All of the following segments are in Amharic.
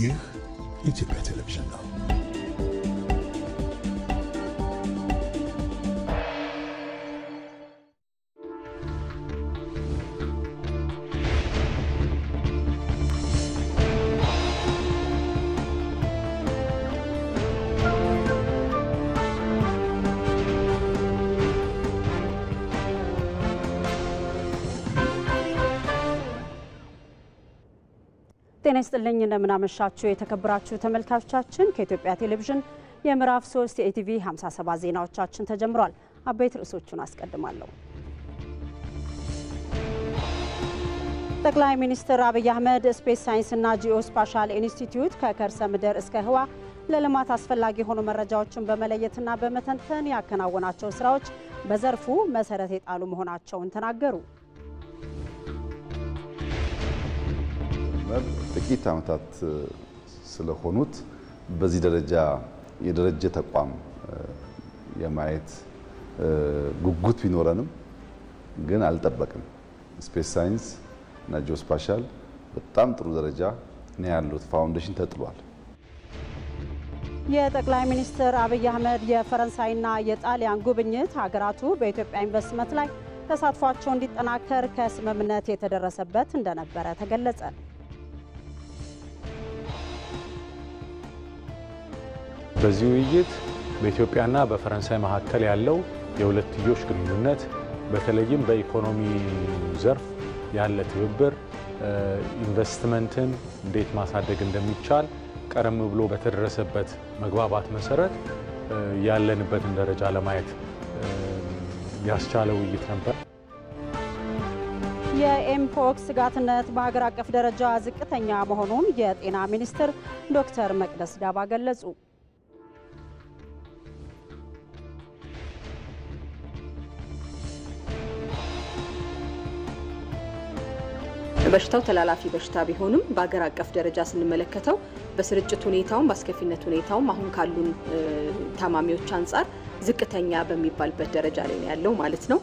ይህ ኢትዮጵያ ቴሌቪዥን ነው። ጤና ይስጥልኝ እንደምን አመሻችሁ የተከበራችሁ ተመልካቾቻችን ከኢትዮጵያ ቴሌቪዥን የምዕራፍ 3 የኢቲቪ 57 ዜናዎቻችን ተጀምሯል። አበይት ርዕሶቹን አስቀድማለሁ። ጠቅላይ ሚኒስትር አብይ አህመድ ስፔስ ሳይንስና ጂኦስፓሻል ኢንስቲትዩት ከከርሰ ምድር እስከ ህዋ ለልማት አስፈላጊ የሆኑ መረጃዎችን በመለየትና በመተንተን ያከናወናቸው ስራዎች በዘርፉ መሰረት የጣሉ መሆናቸውን ተናገሩ። ጥቂት ዓመታት ስለሆኑት በዚህ ደረጃ የደረጀ ተቋም የማየት ጉጉት ቢኖረንም ግን አልጠበቅም። ስፔስ ሳይንስ እና ጂኦስፓሻል በጣም ጥሩ ደረጃ ነው ያሉት። ፋውንዴሽን ተጥሏል። የጠቅላይ ሚኒስትር አብይ አህመድ የፈረንሳይና የጣሊያን ጉብኝት ሀገራቱ በኢትዮጵያ ኢንቨስትመንት ላይ ተሳትፏቸው እንዲጠናከር ከስምምነት የተደረሰበት እንደነበረ ተገለጸ። በዚህ ውይይት በኢትዮጵያና በፈረንሳይ መካከል ያለው የሁለትዮሽ ግንኙነት በተለይም በኢኮኖሚ ዘርፍ ያለ ትብብር ኢንቨስትመንትን እንዴት ማሳደግ እንደሚቻል ቀደም ብሎ በተደረሰበት መግባባት መሰረት ያለንበትን ደረጃ ለማየት ያስቻለ ውይይት ነበር። የኤምፖክስ ስጋትነት በሀገር አቀፍ ደረጃ ዝቅተኛ መሆኑን የጤና ሚኒስትር ዶክተር መቅደስ ዳባ ገለጹ። በሽታው ተላላፊ በሽታ ቢሆንም በአገር አቀፍ ደረጃ ስንመለከተው በስርጭት ሁኔታው በአስከፊነት ሁኔታው አሁን ካሉን ታማሚዎች አንፃር ዝቅተኛ በሚባልበት ደረጃ ላይ ያለው ማለት ነው።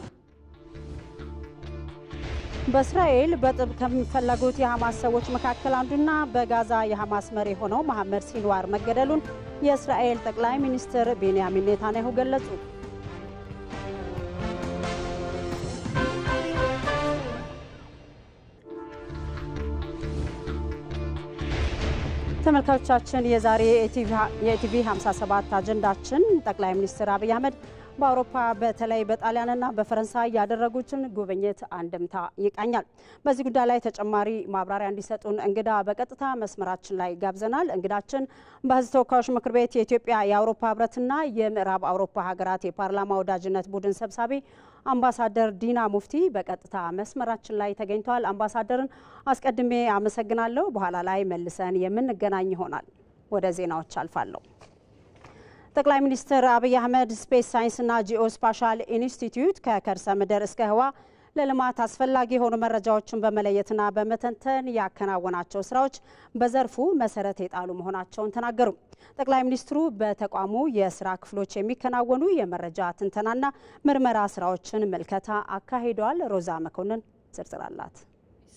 በእስራኤል በጥብቅ ከሚፈለጉት የሐማስ ሰዎች መካከል አንዱና በጋዛ የሐማስ መሪ ሆነው መሐመድ ሲንዋር መገደሉን የእስራኤል ጠቅላይ ሚኒስትር ቤንያሚን ኔታንያሁ ገለጹ። ተመልካቾቻችን የዛሬ የኢቲቪ 57 አጀንዳችን ጠቅላይ ሚኒስትር አብይ አህመድ በአውሮፓ በተለይ በጣሊያንና በፈረንሳይ ያደረጉትን ጉብኝት አንድምታ ይቃኛል። በዚህ ጉዳይ ላይ ተጨማሪ ማብራሪያ እንዲሰጡን እንግዳ በቀጥታ መስመራችን ላይ ጋብዘናል። እንግዳችን በሕዝብ ተወካዮች ምክር ቤት የኢትዮጵያ የአውሮፓ ህብረትና የምዕራብ አውሮፓ ሀገራት የፓርላማ ወዳጅነት ቡድን ሰብሳቢ አምባሳደር ዲና ሙፍቲ በቀጥታ መስመራችን ላይ ተገኝተዋል። አምባሳደርን አስቀድሜ አመሰግናለሁ። በኋላ ላይ መልሰን የምንገናኝ ይሆናል። ወደ ዜናዎች አልፋለሁ። ጠቅላይ ሚኒስትር አብይ አህመድ ስፔስ ሳይንስና ጂኦስፓሻል ኢንስቲትዩት ከከርሰ ምድር እስከ ህዋ ለልማት አስፈላጊ የሆኑ መረጃዎችን በመለየትና በመተንተን ያከናወናቸው ስራዎች በዘርፉ መሰረት የጣሉ መሆናቸውን ተናገሩ። ጠቅላይ ሚኒስትሩ በተቋሙ የስራ ክፍሎች የሚከናወኑ የመረጃ ትንተናና ምርመራ ስራዎችን ምልከታ አካሂደዋል። ሮዛ መኮንን ዝርዝር አላት።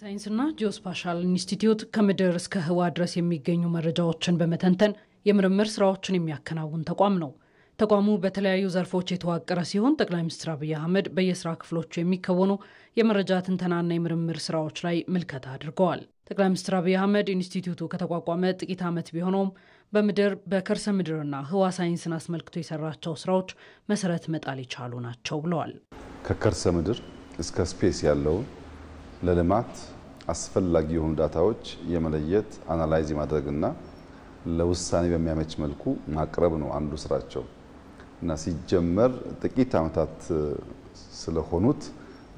ሳይንስና ጂኦስፓሻል ኢንስቲትዩት ከምድር እስከ ህዋ ድረስ የሚገኙ መረጃዎችን በመተንተን የምርምር ስራዎችን የሚያከናውን ተቋም ነው። ተቋሙ በተለያዩ ዘርፎች የተዋቀረ ሲሆን ጠቅላይ ሚኒስትር አብይ አህመድ በየስራ ክፍሎቹ የሚከወኑ የመረጃ ትንተናና የምርምር ስራዎች ላይ ምልከታ አድርገዋል። ጠቅላይ ሚኒስትር አብይ አህመድ ኢንስቲትዩቱ ከተቋቋመ ጥቂት ዓመት ቢሆነውም በምድር በከርሰ ምድርና ህዋ ሳይንስን አስመልክቶ የሰራቸው ስራዎች መሰረት መጣል የቻሉ ናቸው ብለዋል። ከከርሰ ምድር እስከ ስፔስ ያለውን ለልማት አስፈላጊ የሆኑ ዳታዎች የመለየት አናላይዝ ማድረግና ለውሳኔ በሚያመች መልኩ ማቅረብ ነው አንዱ ስራቸው እና ሲጀመር ጥቂት ዓመታት ስለሆኑት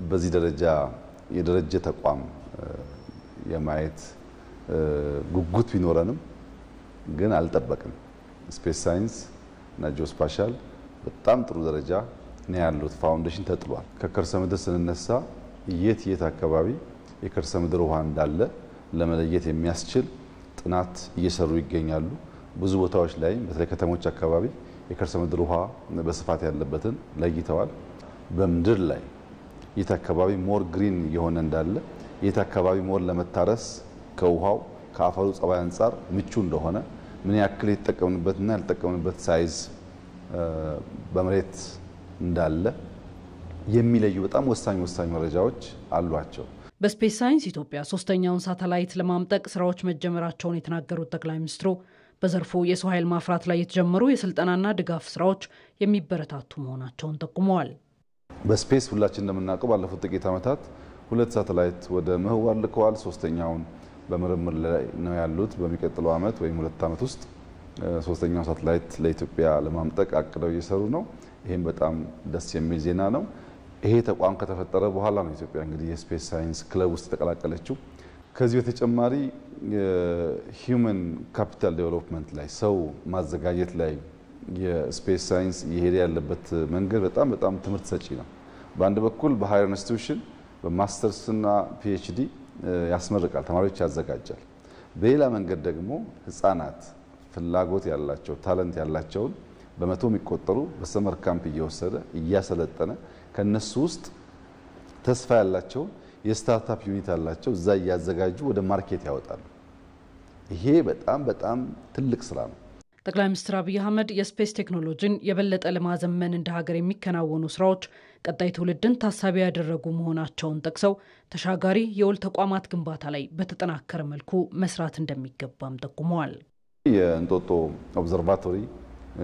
በዚህ ደረጃ የደረጀ ተቋም የማየት ጉጉት ቢኖረንም ግን አልጠበቅም። ስፔስ ሳይንስ እና ጂኦስፓሻል በጣም ጥሩ ደረጃ ነው ያሉት። ፋውንዴሽን ተጥሏል። ከከርሰ ምድር ስንነሳ የት አካባቢ የከርሰ ምድር ውሃ እንዳለ ለመለየት የሚያስችል ጥናት እየሰሩ ይገኛሉ። ብዙ ቦታዎች ላይ በተለይ ከተሞች አካባቢ የከርሰ ምድር ውሃ በስፋት ያለበትን ለይተዋል። በምድር ላይ የት አካባቢ ሞር ግሪን የሆነ እንዳለ የት አካባቢ ሞር ለመታረስ ከውሃው ከአፈሩ ጸባይ አንጻር ምቹ እንደሆነ ምን ያክል የተጠቀምንበትና ያልተጠቀምንበት ሳይዝ በመሬት እንዳለ የሚለዩ በጣም ወሳኝ መረጃዎች አሏቸው። በስፔስ ሳይንስ ኢትዮጵያ ሶስተኛውን ሳተላይት ለማምጠቅ ስራዎች መጀመራቸውን የተናገሩት ጠቅላይ ሚኒስትሩ በዘርፉ የሰው ኃይል ማፍራት ላይ የተጀመሩ የስልጠናና ድጋፍ ስራዎች የሚበረታቱ መሆናቸውን ጠቁመዋል። በስፔስ ሁላችን እንደምናውቀው ባለፉት ጥቂት ዓመታት 2 ሳተላይት ወደ ምህዋር ልከዋል። ሶስተኛውን በምርምር ላይ ነው ያሉት። በሚቀጥለው ዓመት ወይም 2 ዓመት ውስጥ ሶስተኛው ሳተላይት ለኢትዮጵያ ለማምጠቅ አቅደው እየሰሩ ነው። ይሄም በጣም ደስ የሚል ዜና ነው። ይሄ ተቋም ከተፈጠረ በኋላ ነው ኢትዮጵያ እንግዲህ የስፔስ ሳይንስ ክለብ ውስጥ ተቀላቀለችው። ከዚህ በተጨማሪ የሂውመን ካፒታል ዴቨሎፕመንት ላይ ሰው ማዘጋጀት ላይ የስፔስ ሳይንስ እየሄደ ያለበት መንገድ በጣም ትምህርት ሰጪ ነው። በአንድ በኩል በሃየር ኢንስቲትዩሽን በማስተርስና ፒኤችዲ ያስመርቃል፣ ተማሪዎች ያዘጋጃል። በሌላ መንገድ ደግሞ ህፃናት ፍላጎት ያላቸው ታለንት ያላቸውን በመቶ የሚቆጠሩ በሰመር ካምፕ እየወሰደ እያሰለጠነ ከነሱ ውስጥ ተስፋ ያላቸው የስታርታፕ ዩኒት አላቸው እዛ እያዘጋጁ ወደ ማርኬት ያወጣሉ። ይሄ በጣም ትልቅ ስራ ነው። ጠቅላይ ሚኒስትር አብይ አህመድ የስፔስ ቴክኖሎጂን የበለጠ ለማዘመን እንደ ሀገር የሚከናወኑ ስራዎች ቀጣይ ትውልድን ታሳቢ ያደረጉ መሆናቸውን ጠቅሰው ተሻጋሪ የወል ተቋማት ግንባታ ላይ በተጠናከረ መልኩ መስራት እንደሚገባም ጠቁመዋል። የእንጦጦ ኦብዘርቫቶሪ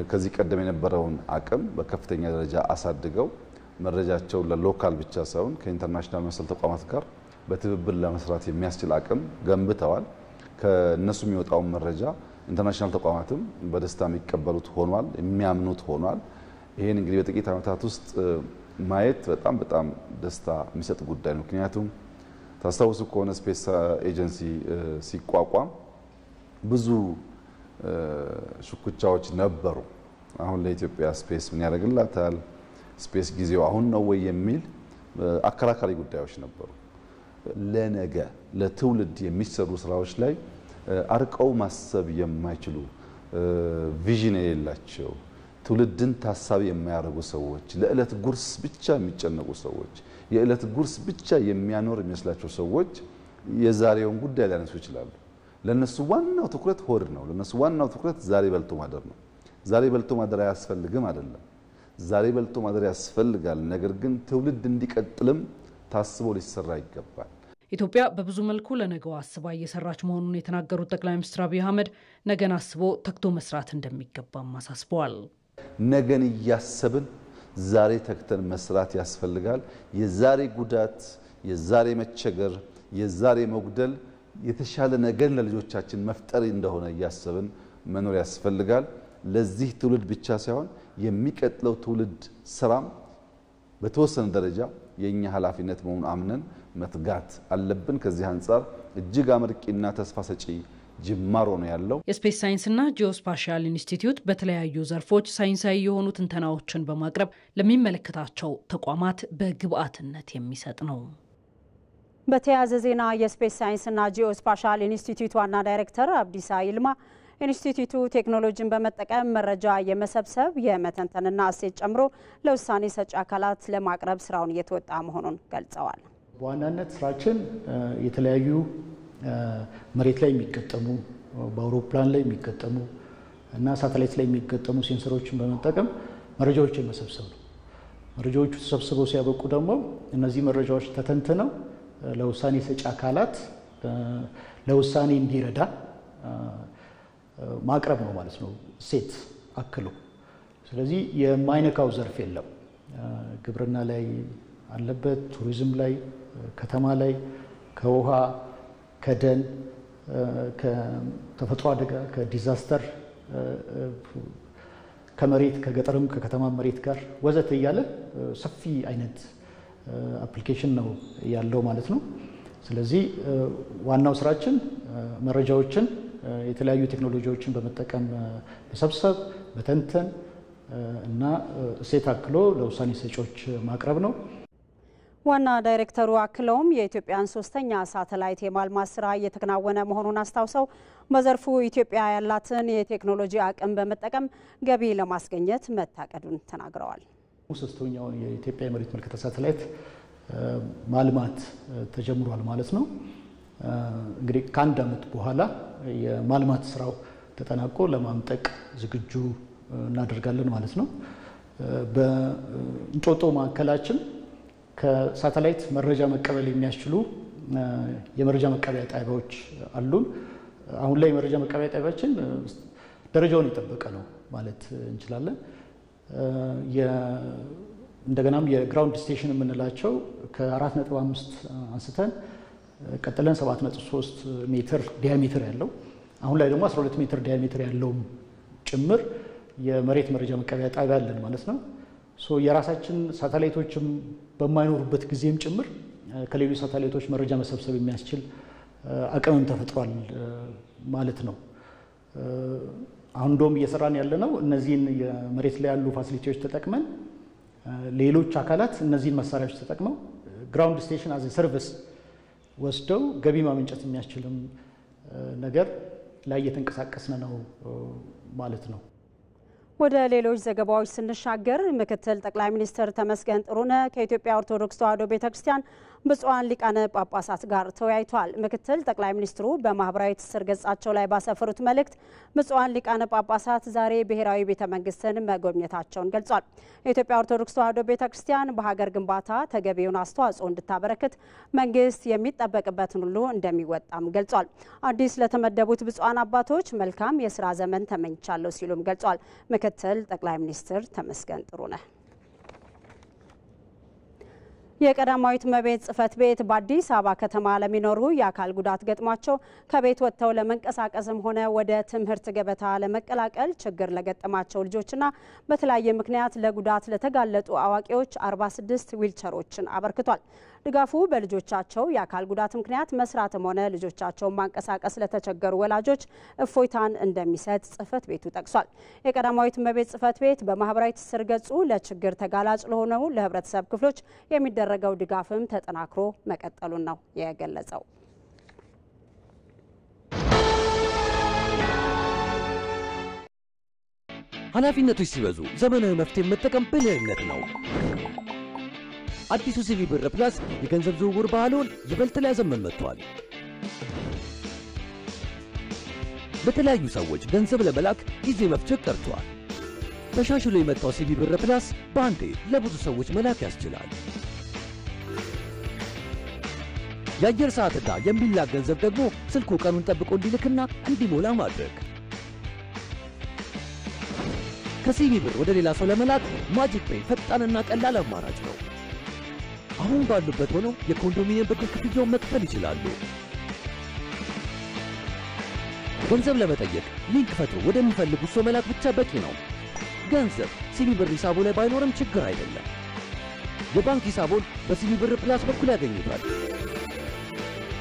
ከዚህ ቀደም የነበረውን አቅም በከፍተኛ ደረጃ አሳድገው መረጃቸው ለሎካል ብቻ ሳይሆን ከኢንተርናሽናል መሰል ተቋማት ጋር በትብብር ለመስራት የሚያስችል አቅም ገንብተዋል። ከነሱ የሚወጣው መረጃ ኢንተርናሽናል ተቋማትም በደስታ የሚቀበሉት ሆኗል፣ የሚያምኑት ሆኗል። ይሄን እንግዲህ በጥቂት ዓመታት ውስጥ ማየት በጣም ደስታ የሚሰጥ ጉዳይ ነው። ምክንያቱም ታስታውሱ ከሆነ ስፔስ ኤጀንሲ ሲቋቋም ብዙ ሽኩቻዎች ነበሩ። አሁን ለኢትዮጵያ ስፔስ ምን ያደርግላታል፣ ስፔስ ጊዜው አሁን ነው ወይ የሚል አከራካሪ ጉዳዮች ነበሩ። ለነገ ለትውልድ የሚሰሩ ስራዎች ላይ አርቀው ማሰብ የማይችሉ ቪዥን የሌላቸው ትውልድን ታሳቢ የማያደርጉ ሰዎች፣ ለዕለት ጉርስ ብቻ የሚጨነቁ ሰዎች፣ የዕለት ጉርስ ብቻ የሚያኖር የሚመስላቸው ሰዎች የዛሬውን ጉዳይ ሊያነሱ ይችላሉ። ለነሱ ዋናው ትኩረት ሆድ ነው። ለነሱ ዋናው ትኩረት ዛሬ በልቶ ማደር ነው። ዛሬ በልቶ ማደር አያስፈልግም አይደለም፣ ዛሬ በልቶ ማደር ያስፈልጋል። ነገር ግን ትውልድ እንዲቀጥልም ታስቦ ሊሰራ ይገባል። ኢትዮጵያ በብዙ መልኩ ለነገው አስባ እየሰራች መሆኑን የተናገሩት ጠቅላይ ሚኒስትር አብይ አህመድ ነገን አስቦ ተግቶ መስራት እንደሚገባም አሳስበዋል። ነገን እያሰብን ዛሬ ተግተን መስራት ያስፈልጋል። የዛሬ ጉዳት፣ የዛሬ መቸገር፣ የዛሬ መጉደል የተሻለ ነገን ለልጆቻችን መፍጠር እንደሆነ እያሰብን መኖር ያስፈልጋል። ለዚህ ትውልድ ብቻ ሳይሆን የሚቀጥለው ትውልድ ስራም በተወሰነ ደረጃ የኛ ኃላፊነት መሆኑን አምነን መትጋት አለብን። ከዚህ አንፃር እጅግ አመርቂና ተስፋ ሰጪ ጅማሮ ነው ያለው። የስፔስ ሳይንስና ጂኦስፓሻል ኢንስቲትዩት በተለያዩ ዘርፎች ሳይንሳዊ የሆኑ ትንተናዎችን በማቅረብ ለሚመለከታቸው ተቋማት በግብአትነት የሚሰጥ ነው። በተያያዘ ዜና የስፔስ ሳይንስና ጂኦስፓሻል ኢንስቲትዩት ዋና ዳይሬክተር አብዲሳ ይልማ ኢንስቲትዩቱ ቴክኖሎጂን በመጠቀም መረጃ የመሰብሰብ የመተንተንና እሴት ጨምሮ ለውሳኔ ሰጪ አካላት ለማቅረብ ስራውን እየተወጣ መሆኑን ገልጸዋል። በዋናነት ስራችን የተለያዩ መሬት ላይ የሚገጠሙ በአውሮፕላን ላይ የሚገጠሙ እና ሳተላይት ላይ የሚገጠሙ ሴንሰሮችን በመጠቀም መረጃዎችን መሰብሰብ ነው። መረጃዎቹ ተሰብስበው ሲያበቁ ደግሞ እነዚህ መረጃዎች ተተንትነው ለውሳኔ ሰጪ አካላት ለውሳኔ እንዲረዳ ማቅረብ ነው ማለት ነው፣ እሴት አክሎ። ስለዚህ የማይነካው ዘርፍ የለም። ግብርና ላይ አለበት፣ ቱሪዝም ላይ፣ ከተማ ላይ፣ ከውሃ ከደን፣ ከተፈጥሮ አደጋ፣ ከዲዛስተር፣ ከመሬት ከገጠርም ከከተማ መሬት ጋር ወዘተ እያለ ሰፊ አይነት አፕሊኬሽን ነው ያለው ማለት ነው። ስለዚህ ዋናው ስራችን መረጃዎችን የተለያዩ ቴክኖሎጂዎችን በመጠቀም መሰብሰብ፣ መተንተን እና እሴት አክሎ ለውሳኔ ሰጪዎች ማቅረብ ነው። ዋና ዳይሬክተሩ አክለውም የኢትዮጵያን ሶስተኛ ሳተላይት የማልማት ስራ እየተከናወነ መሆኑን አስታውሰው በዘርፉ ኢትዮጵያ ያላትን የቴክኖሎጂ አቅም በመጠቀም ገቢ ለማስገኘት መታቀዱን ተናግረዋል። ሶስተኛውን የኢትዮጵያ የመሬት ምልከታ ሳተላይት ማልማት ተጀምሯል ማለት ነው። እንግዲህ ከአንድ ዓመት በኋላ የማልማት ስራው ተጠናቆ ለማምጠቅ ዝግጁ እናደርጋለን ማለት ነው። በእንጦጦ ማዕከላችን ከሳተላይት መረጃ መቀበል የሚያስችሉ የመረጃ መቀበያ ጣቢያዎች አሉን። አሁን ላይ የመረጃ መቀበያ ጣቢያችን ደረጃውን የጠበቀ ነው ማለት እንችላለን። እንደገናም የግራውንድ ስቴሽን የምንላቸው ከ4.5 አንስተን ቀጥለን 7.3 ሜትር ዲያሜትር ያለው አሁን ላይ ደግሞ 12 ሜትር ዲያሜትር ያለው ጭምር የመሬት መረጃ መቀበያ ጣቢያ አለን ማለት ነው። የራሳችን ሳተላይቶችም በማይኖሩበት ጊዜም ጭምር ከሌሎች ሳተላይቶች መረጃ መሰብሰብ የሚያስችል አቅምም ተፈጥሯል ማለት ነው። አሁን እንደውም እየሰራን ያለነው እነዚህን የመሬት ላይ ያሉ ፋሲሊቲዎች ተጠቅመን ሌሎች አካላት እነዚህን መሳሪያዎች ተጠቅመው ግራውንድ ስቴሽን አዝ ሰርቪስ ወስደው ገቢ ማመንጨት የሚያስችልም ነገር ላይ እየተንቀሳቀስን ነው ማለት ነው። ወደ ሌሎች ዘገባዎች ስንሻገር ምክትል ጠቅላይ ሚኒስትር ተመስገን ጥሩነህ ከኢትዮጵያ ኦርቶዶክስ ተዋሕዶ ቤተክርስቲያን ብፁዓን ሊቃነ ጳጳሳት ጋር ተወያይተዋል። ምክትል ጠቅላይ ሚኒስትሩ በማህበራዊ ትስስር ገጻቸው ላይ ባሰፈሩት መልእክት ብፁዓን ሊቃነ ጳጳሳት ዛሬ ብሔራዊ ቤተ መንግስትን መጎብኘታቸውን ገልጿል። የኢትዮጵያ ኦርቶዶክስ ተዋሕዶ ቤተክርስቲያን በሀገር ግንባታ ተገቢውን አስተዋጽኦ እንድታበረክት መንግስት የሚጠበቅበትን ሁሉ እንደሚወጣም ገልጿል። አዲስ ለተመደቡት ብፁዓን አባቶች መልካም የስራ ዘመን ተመኝቻለሁ ሲሉም ገልጿል። ምክትል ጠቅላይ ሚኒስትር ተመስገን ጥሩነህ የቀዳማዊት እመቤት ጽሕፈት ቤት በአዲስ አበባ ከተማ ለሚኖሩ የአካል ጉዳት ገጥሟቸው ከቤት ወጥተው ለመንቀሳቀስም ሆነ ወደ ትምህርት ገበታ ለመቀላቀል ችግር ለገጠማቸው ልጆችና በተለያየ ምክንያት ለጉዳት ለተጋለጡ አዋቂዎች 46 ዊልቸሮችን አበርክቷል። ድጋፉ በልጆቻቸው የአካል ጉዳት ምክንያት መስራትም ሆነ ልጆቻቸውን ማንቀሳቀስ ለተቸገሩ ወላጆች እፎይታን እንደሚሰጥ ጽሕፈት ቤቱ ጠቅሷል። የቀዳማዊት እመቤት ጽሕፈት ቤት በማህበራዊ ትስስር ገጹ ለችግር ተጋላጭ ለሆነው ለህብረተሰብ ክፍሎች የሚደረገው ድጋፍም ተጠናክሮ መቀጠሉን ነው የገለጸው። ኃላፊነቶች ሲበዙ ዘመናዊ መፍትሄ መጠቀም ብልህነት ነው። አዲሱ ሲቢ ብር ፕላስ የገንዘብ ዝውውር ባህሉን ይበልጥ ሊያዘመን መጥቷል። ለተለያዩ ሰዎች ገንዘብ ለመላክ ጊዜ መፍጀት ቀርቷል። ተሻሽሎ የመጣው ሲቢ ብር ፕላስ በአንዴ ለብዙ ሰዎች መላክ ያስችላል። የአየር ሰዓትና የሚላክ ገንዘብ ደግሞ ስልኩ ቀኑን ጠብቆ እንዲልክና እንዲሞላ ማድረግ። ከሲቢ ብር ወደ ሌላ ሰው ለመላክ ማጂክ ፔይ ፈጣንና ቀላል አማራጭ ነው። አሁን ባሉበት ሆነው የኮንዶሚኒየም ብድር ክፍያውን መክፈል ይችላሉ። ገንዘብ ለመጠየቅ ሊንክ ፈጥሮ ወደሚፈልጉት ሰው መላክ ብቻ በቂ ነው። ገንዘብ ሲቢ ብር ሂሳቡ ላይ ባይኖርም ችግር አይደለም። የባንክ ሂሳቡን በሲቢ ብር ፕላስ በኩል ያገኙታል።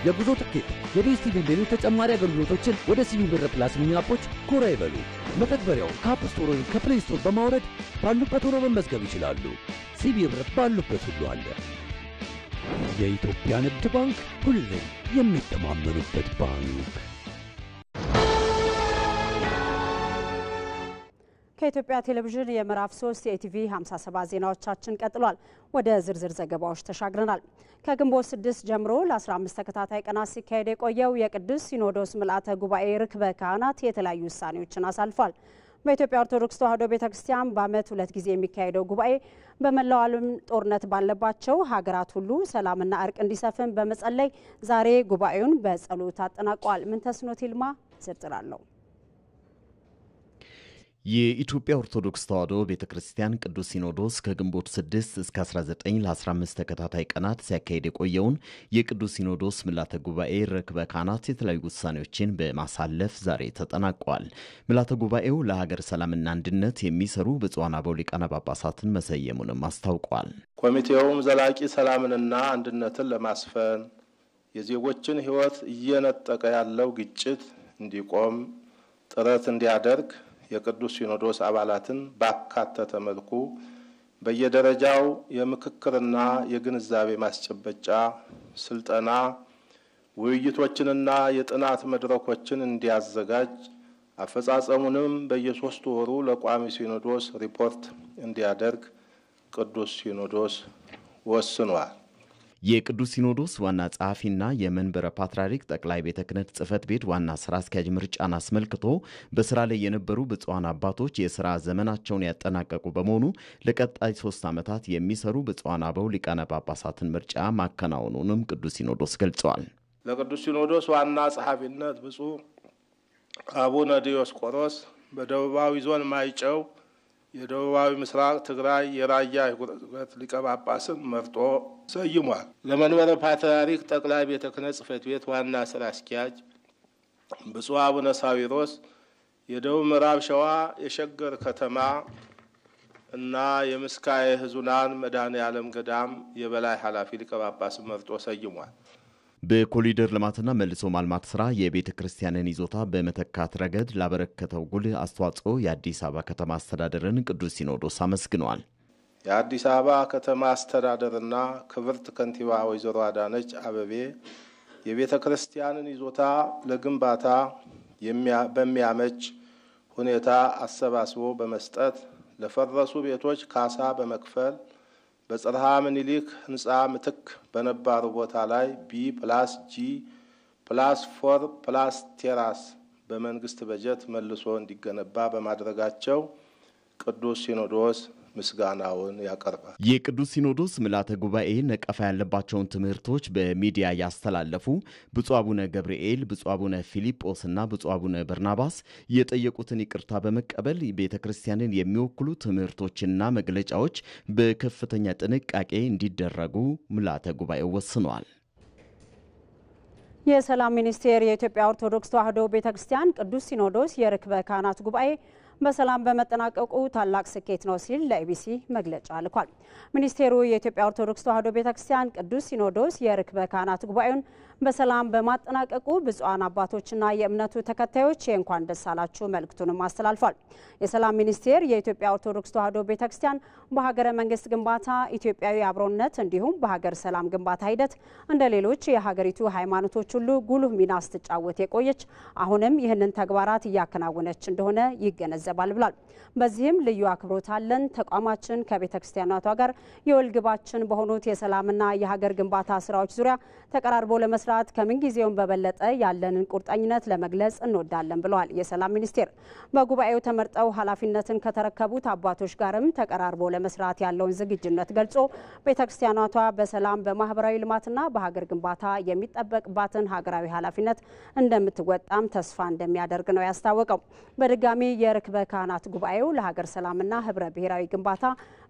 የጉዞ ትኬት፣ የዲኤስቲቪ ሌሎች ተጨማሪ አገልግሎቶችን ወደ ሲቢ ብር ፕላስ ሚኒ አፖች ጎራ ይበሉ። መተግበሪያው ከአፕ ስቶር ወይም ከፕሌይ ስቶር በማውረድ ባሉበት ሆነው መመዝገብ ይችላሉ። ሲቢ ብር ባሉበት ሁሉ አለ። የኢትዮጵያ ንግድ ባንክ ሁሌም የሚተማመኑበት ባንክ። ከኢትዮጵያ ቴሌቪዥን የምዕራፍ 3 የኢቲቪ 57 ዜናዎቻችን ቀጥሏል። ወደ ዝርዝር ዘገባዎች ተሻግረናል። ከግንቦት 6 ጀምሮ ለ15 ተከታታይ ቀናት ሲካሄድ የቆየው የቅዱስ ሲኖዶስ ምልዓተ ጉባኤ ርክበ ካህናት የተለያዩ ውሳኔዎችን አሳልፏል። በኢትዮጵያ ኦርቶዶክስ ተዋሕዶ ቤተክርስቲያን በዓመት 2 ጊዜ የሚካሄደው ጉባኤ በመላው ዓለም ጦርነት ባለባቸው ሀገራት ሁሉ ሰላምና እርቅ እንዲሰፍን በመጸለይ ዛሬ ጉባኤውን በጸሎት አጠናቋል። ምንተስኖት ይልማ ዝርዝር አለው። የኢትዮጵያ ኦርቶዶክስ ተዋሕዶ ቤተክርስቲያን ቅዱስ ሲኖዶስ ከግንቦት 6 እስከ 19 ለ15 ተከታታይ ቀናት ሲያካሄድ የቆየውን የቅዱስ ሲኖዶስ ምልዓተ ጉባኤ ርክበ ካህናት የተለያዩ ውሳኔዎችን በማሳለፍ ዛሬ ተጠናቋል። ምልዓተ ጉባኤው ለሀገር ሰላምና አንድነት የሚሰሩ ብፁዓን አበው ሊቃነ ጳጳሳትን መሰየሙንም አስታውቋል። ኮሚቴውም ዘላቂ ሰላምንና አንድነትን ለማስፈን የዜጎችን ሕይወት እየነጠቀ ያለው ግጭት እንዲቆም ጥረት እንዲያደርግ የቅዱስ ሲኖዶስ አባላትን ባካተተ መልኩ በየደረጃው የምክክርና የግንዛቤ ማስጨበጫ ስልጠና ውይይቶችንና የጥናት መድረኮችን እንዲያዘጋጅ አፈጻጸሙንም በየ3 ወሩ ለቋሚ ሲኖዶስ ሪፖርት እንዲያደርግ ቅዱስ ሲኖዶስ ወስኗል። የቅዱስ ሲኖዶስ ዋና ጸሐፊና የመንበረ ፓትርያርክ ጠቅላይ ቤተ ክህነት ጽሕፈት ቤት ዋና ስራ አስኪያጅ ምርጫን አስመልክቶ በስራ ላይ የነበሩ ብፁዓን አባቶች የስራ ዘመናቸውን ያጠናቀቁ በመሆኑ ለቀጣይ 3 ዓመታት የሚሰሩ ብፁዓን አበው ሊቃነ ጳጳሳትን ምርጫ ማከናወኑንም ቅዱስ ሲኖዶስ ገልጸዋል። ለቅዱስ ሲኖዶስ ዋና ጸሐፊነት ብፁዕ አቡነ ዲዮስቆሮስ በደቡባዊ ዞን ማይጨው የደቡባዊ ምስራቅ ትግራይ የራያ ሀገረ ሊቀ ጳጳስን መርጦ ሰይሟል። ለመንበረ ፓትርያርክ ጠቅላይ ቤተ ክህነት ጽሕፈት ቤት ዋና ስራ አስኪያጅ ብፁዕ አቡነ ሳዊሮስ የደቡብ ምዕራብ ሸዋ የሸገር ከተማ እና የምስካየ ሕዙናን መድኃኔዓለም ገዳም የበላይ ኃላፊ ሊቀ ጳጳስን መርጦ ሰይሟል። በኮሪደር ልማትና መልሶ ማልማት ስራ የቤተ ክርስቲያንን ይዞታ በመተካት ረገድ ላበረከተው ጉልህ አስተዋጽኦ የአዲስ አበባ ከተማ አስተዳደርን ቅዱስ ሲኖዶስ አመስግኗል። የአዲስ አበባ ከተማ አስተዳደርና ክብርት ከንቲባ ወይዘሮ አዳነች አቤቤ የቤተ ክርስቲያንን ይዞታ ለግንባታ በሚያመች ሁኔታ አሰባስቦ በመስጠት ለፈረሱ ቤቶች ካሳ በመክፈል በጽርሐ ምኒልክ ህንጻ ምትክ በነባሩ ቦታ ላይ B+G+4+ ቴራስ በመንግስት በጀት መልሶ እንዲገነባ በማድረጋቸው ቅዱስ ሲኖዶስ ምስጋናውን ያቀርባል። የቅዱስ ሲኖዶስ ምልዓተ ጉባኤ ነቀፋ ያለባቸውን ትምህርቶች በሚዲያ ያስተላለፉ ብፁዕ አቡነ ገብርኤል፣ ብፁዕ አቡነ ፊልጶስና ብፁዕ አቡነ በርናባስ የጠየቁትን ይቅርታ በመቀበል ቤተክርስቲያንን የሚወክሉ ትምህርቶችና መግለጫዎች በከፍተኛ ጥንቃቄ እንዲደረጉ ምልዓተ ጉባኤው ወስኗል። የሰላም ሚኒስቴር የኢትዮጵያ ኦርቶዶክስ ተዋሕዶ ቤተክርስቲያን ቅዱስ ሲኖዶስ የርክበ ካህናት ጉባኤ በሰላም በመጠናቀቁ ታላቅ ስኬት ነው ሲል ለኢቢሲ መግለጫ ልኳል። ሚኒስቴሩ የኢትዮጵያ ኦርቶዶክስ ተዋሕዶ ቤተክርስቲያን ቅዱስ ሲኖዶስ የርክበ ካህናት ጉባኤውን በሰላም በማጠናቀቁ ብፁዓን አባቶችና የእምነቱ ተከታዮች የእንኳን ደስ አላችሁ መልእክቱንም አስተላልፏል። የሰላም ሚኒስቴር የኢትዮጵያ ኦርቶዶክስ ተዋሕዶ ቤተክርስቲያን በሀገረ መንግስት ግንባታ፣ ኢትዮጵያዊ አብሮነት እንዲሁም በሀገር ሰላም ግንባታ ሂደት እንደ ሌሎች የሀገሪቱ ሃይማኖቶች ሁሉ ጉልህ ሚና ስትጫወት የቆየች አሁንም ይህንን ተግባራት እያከናወነች እንደሆነ ይገነዘባል ብሏል። በዚህም ልዩ አክብሮት አለን። ተቋማችን ከቤተክርስቲያናቷ ጋር የወል ግባችን በሆኑት የሰላምና የሀገር ግንባታ ስራዎች ዙሪያ ተቀራርቦ ለመስራት ከምንጊዜውም በበለጠ ያለንን ቁርጠኝነት ለመግለጽ እንወዳለን ብለዋል። የሰላም ሚኒስቴር በጉባኤው ተመርጠው ኃላፊነትን ከተረከቡት አባቶች ጋርም ተቀራርቦ ለመስራት ያለውን ዝግጁነት ገልጾ ቤተክርስቲያናቷ በሰላም በማህበራዊ ልማትና በሀገር ግንባታ የሚጠበቅባትን ሀገራዊ ኃላፊነት እንደምትወጣም ተስፋ እንደሚያደርግ ነው ያስታወቀው። በድጋሚ የርክበ ካህናት ጉባኤው ለሀገር ሰላምና ህብረ ብሔራዊ ግንባታ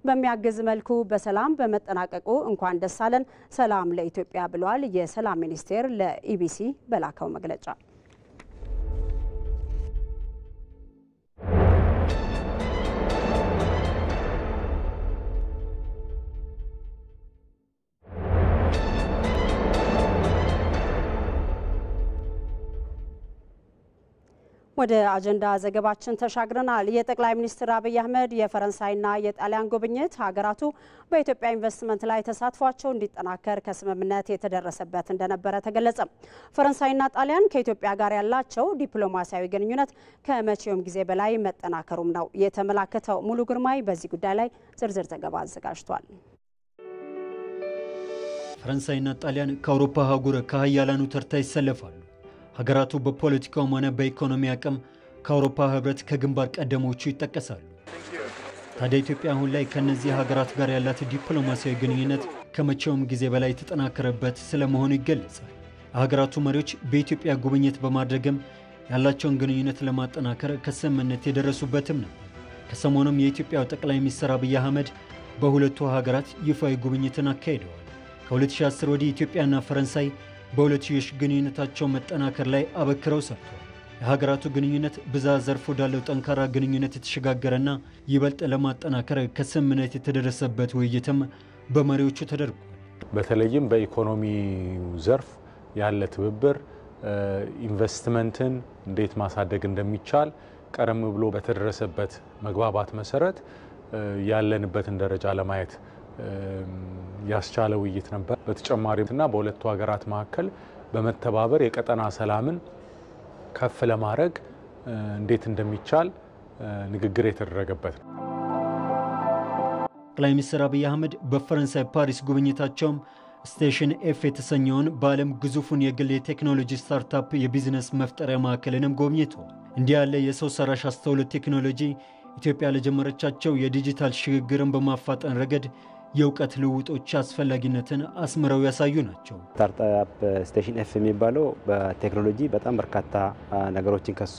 በሚያግዝ መልኩ በሰላም በመጠናቀቁ እንኳን ደስ አለን፣ ሰላም ለኢትዮጵያ ብሏል። የሰላም ሚኒስቴር ለኢቢሲ በላከው መግለጫ ወደ አጀንዳ ዘገባችን ተሻግረናል። የጠቅላይ ሚኒስትር አብይ አህመድ የፈረንሳይና የጣሊያን ጉብኝት ሀገራቱ በኢትዮጵያ ኢንቨስትመንት ላይ ተሳትፏቸው እንዲጠናከር ከስምምነት የተደረሰበት እንደነበረ ተገለጸ። ፈረንሳይና ጣሊያን ከኢትዮጵያ ጋር ያላቸው ዲፕሎማሲያዊ ግንኙነት ከመቼውም ጊዜ በላይ መጠናከሩም ነው የተመላከተው። ሙሉ ግርማይ በዚህ ጉዳይ ላይ ዝርዝር ዘገባ አዘጋጅቷል። ፈረንሳይና ጣሊያን ከአውሮፓ አህጉር ከሀያላኑ ተርታ ይሰለፋሉ። ሀገራቱ በፖለቲካውም ሆነ በኢኮኖሚ አቅም ከአውሮፓ ህብረት ከግንባር ቀደሞቹ ይጠቀሳሉ። ታዲያ ኢትዮጵያ አሁን ላይ ከነዚህ ሀገራት ጋር ያላት ዲፕሎማሲያዊ ግንኙነት ከመቼውም ጊዜ በላይ የተጠናከረበት ስለመሆኑ ይገለጻል። ሀገራቱ መሪዎች በኢትዮጵያ ጉብኝት በማድረግም ያላቸውን ግንኙነት ለማጠናከር ከስምምነት የደረሱበትም ነው። ከሰሞኑም የኢትዮጵያው ጠቅላይ ሚኒስትር አብይ አህመድ በሁለቱ ሀገራት ይፋዊ ጉብኝትን አካሂደዋል። ከ2010 ወዲህ ኢትዮጵያና ፈረንሳይ በሁለትዮሽ ግንኙነታቸው መጠናከር ላይ አበክረው ሰርተዋል። የሀገራቱ ግንኙነት ብዝሃ ዘርፍ ወዳለው ጠንካራ ግንኙነት የተሸጋገረና ይበልጥ ለማጠናከር ከስምምነት የተደረሰበት ውይይትም በመሪዎቹ ተደርጓል። በተለይም በኢኮኖሚ ዘርፍ ያለ ትብብር፣ ኢንቨስትመንትን እንዴት ማሳደግ እንደሚቻል ቀደም ብሎ በተደረሰበት መግባባት መሰረት ያለንበትን ደረጃ ለማየት ያስቻለ ውይይት ነበር። በተጨማሪምና በሁለቱ ሀገራት መካከል በመተባበር የቀጠና ሰላምን ከፍ ለማድረግ እንዴት እንደሚቻል ንግግር የተደረገበት ነው። ጠቅላይ ሚኒስትር አብይ አህመድ በፈረንሳይ ፓሪስ ጉብኝታቸውም ስቴሽን ኤፍ የተሰኘውን በዓለም ግዙፉን የግል የቴክኖሎጂ ስታርታፕ የቢዝነስ መፍጠሪያ ማዕከልንም ጎብኝተዋል። እንዲህ ያለ የሰው ሰራሽ አስተውሎት ቴክኖሎጂ ኢትዮጵያ ለጀመረቻቸው የዲጂታል ሽግግርን በማፋጠን ረገድ የእውቀት ልውጦች አስፈላጊነትን አስምረው ያሳዩ ናቸው። ስታርታፕ ስቴሽን ኤፍ የሚባለው በቴክኖሎጂ በጣም በርካታ ነገሮችን ከሱ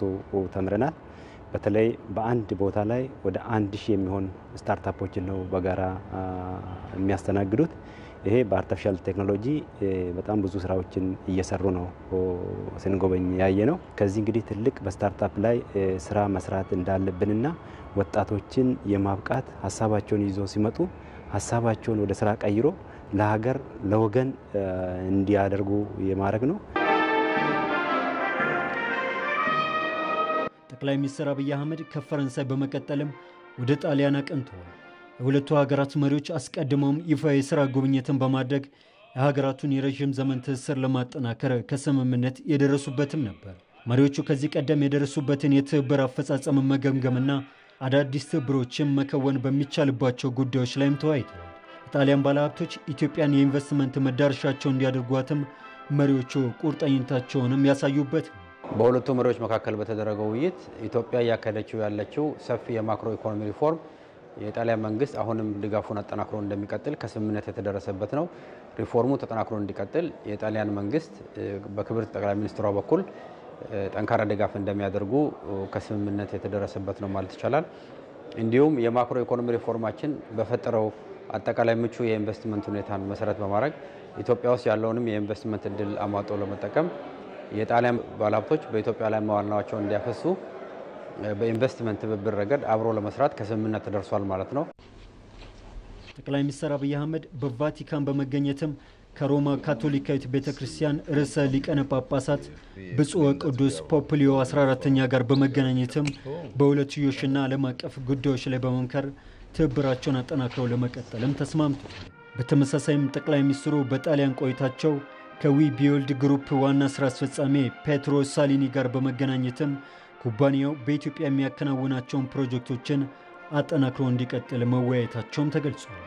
ተምረናል። በተለይ በአንድ ቦታ ላይ ወደ 1000 የሚሆን ስታርታፖችን ነው በጋራ የሚያስተናግዱት። ይሄ በአርቲፊሻል ቴክኖሎጂ በጣም ብዙ ስራዎችን እየሰሩ ነው ስንጎበኝ ያየ ነው። ከዚህ እንግዲህ ትልቅ በስታርታፕ ላይ ስራ መስራት እንዳለብንና ወጣቶችን የማብቃት ሀሳባቸውን ይዞ ሲመጡ ሀሳባቸውን ወደ ስራ ቀይሮ ለሀገር ለወገን እንዲያደርጉ የማድረግ ነው። ጠቅላይ ሚኒስትር አብይ አህመድ ከፈረንሳይ በመቀጠልም ወደ ጣሊያን አቅንተዋል። የሁለቱ ሀገራት መሪዎች አስቀድመውም ይፋ የሥራ ጉብኝትን በማድረግ የሀገራቱን የረዥም ዘመን ትስስር ለማጠናከር ከስምምነት የደረሱበትም ነበር። መሪዎቹ ከዚህ ቀደም የደረሱበትን የትብብር አፈጻጸምን መገምገምና አዳዲስ ትብብሮችን መከወን በሚቻልባቸው ጉዳዮች ላይም ተወያይተዋል። የጣሊያን ባለሀብቶች ኢትዮጵያን የኢንቨስትመንት መዳረሻቸው እንዲያደርጓትም መሪዎቹ ቁርጠኝነታቸውንም ያሳዩበት ነው። በሁለቱ መሪዎች መካከል በተደረገው ውይይት ኢትዮጵያ እያካሄደችው ያለችው ሰፊ የማክሮ ኢኮኖሚ ሪፎርም የጣሊያን መንግስት አሁንም ድጋፉን አጠናክሮ እንደሚቀጥል ከስምምነት የተደረሰበት ነው። ሪፎርሙ ተጠናክሮ እንዲቀጥል የጣሊያን መንግስት በክብርት ጠቅላይ ሚኒስትሯ በኩል ጠንካራ ድጋፍ እንደሚያደርጉ ከስምምነት የተደረሰበት ነው ማለት ይቻላል። እንዲሁም የማክሮ ኢኮኖሚ ሪፎርማችን በፈጠረው አጠቃላይ ምቹ የኢንቨስትመንት ሁኔታን መሰረት በማድረግ ኢትዮጵያ ውስጥ ያለውንም የኢንቨስትመንት እድል አሟጦ ለመጠቀም የጣሊያን ባለሀብቶች በኢትዮጵያ ላይ መዋዕለ ንዋያቸውን እንዲያፈሱ በኢንቨስትመንት ትብብር ረገድ አብሮ ለመስራት ከስምምነት ተደርሷል ማለት ነው። ጠቅላይ ሚኒስትር አብይ አህመድ በቫቲካን በመገኘትም ከሮማ ካቶሊካዊት ቤተክርስቲያን ርዕሰ ሊቃነ ጳጳሳት ብፁዕ ወቅዱስ ፖፕ ሊዮ 14ኛ ጋር በመገናኘትም በሁለትዮሽና ዓለም አቀፍ ጉዳዮች ላይ በመምከር ትብብራቸውን አጠናክረው ለመቀጠልም ተስማምተዋል። በተመሳሳይም ጠቅላይ ሚኒስትሩ በጣሊያን ቆይታቸው ከዊ ቢውልድ ግሩፕ ዋና ስራ አስፈጻሚ ፔትሮ ሳሊኒ ጋር በመገናኘትም ኩባንያው በኢትዮጵያ የሚያከናውናቸውን ፕሮጀክቶችን አጠናክሮ እንዲቀጥል መወያየታቸውም ተገልጿል።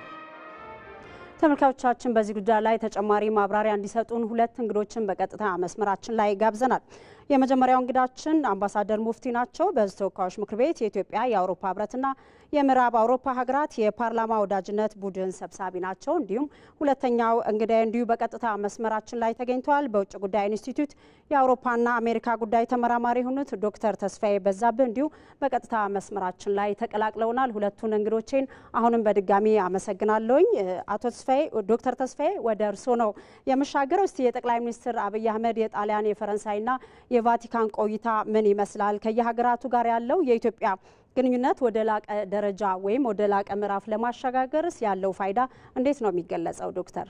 ተመልካቾቻችን በዚህ ጉዳይ ላይ ተጨማሪ ማብራሪያ እንዲሰጡን ሁለት እንግዶችን በቀጥታ መስመራችን ላይ ጋብዘናል። የመጀመሪያው እንግዳችን አምባሳደር ሙፍቲ ናቸው። በሕዝብ ተወካዮች ምክር ቤት የኢትዮጵያ የአውሮፓ ህብረትና የምዕራብ አውሮፓ ሀገራት የፓርላማ ወዳጅነት ቡድን ሰብሳቢ ናቸው። እንዲሁም ሁለተኛው እንግዳ እንዲሁ በቀጥታ መስመራችን ላይ ተገኝተዋል። በውጭ ጉዳይ ኢንስቲትዩት የአውሮፓና አሜሪካ ጉዳይ ተመራማሪ የሆኑት ዶክተር ተስፋዬ በዛብህ እንዲሁ በቀጥታ መስመራችን ላይ ተቀላቅለውናል። ሁለቱን እንግዶቼን አሁንም በድጋሚ አመሰግናለሁኝ። አቶ ተስፋዬ፣ ዶክተር ተስፋዬ ወደ እርስዎ ነው የምሻገረው። እስቲ የጠቅላይ ሚኒስትር አብይ አህመድ የጣሊያን የፈረንሳይና የቫቲካን ቆይታ ምን ይመስላል? ከየሀገራቱ ጋር ያለው የኢትዮጵያ ግንኙነት ወደ ላቀ ደረጃ ወይም ወደ ላቀ ምዕራፍ ለማሸጋገርስ ያለው ፋይዳ እንዴት ነው የሚገለጸው? ዶክተር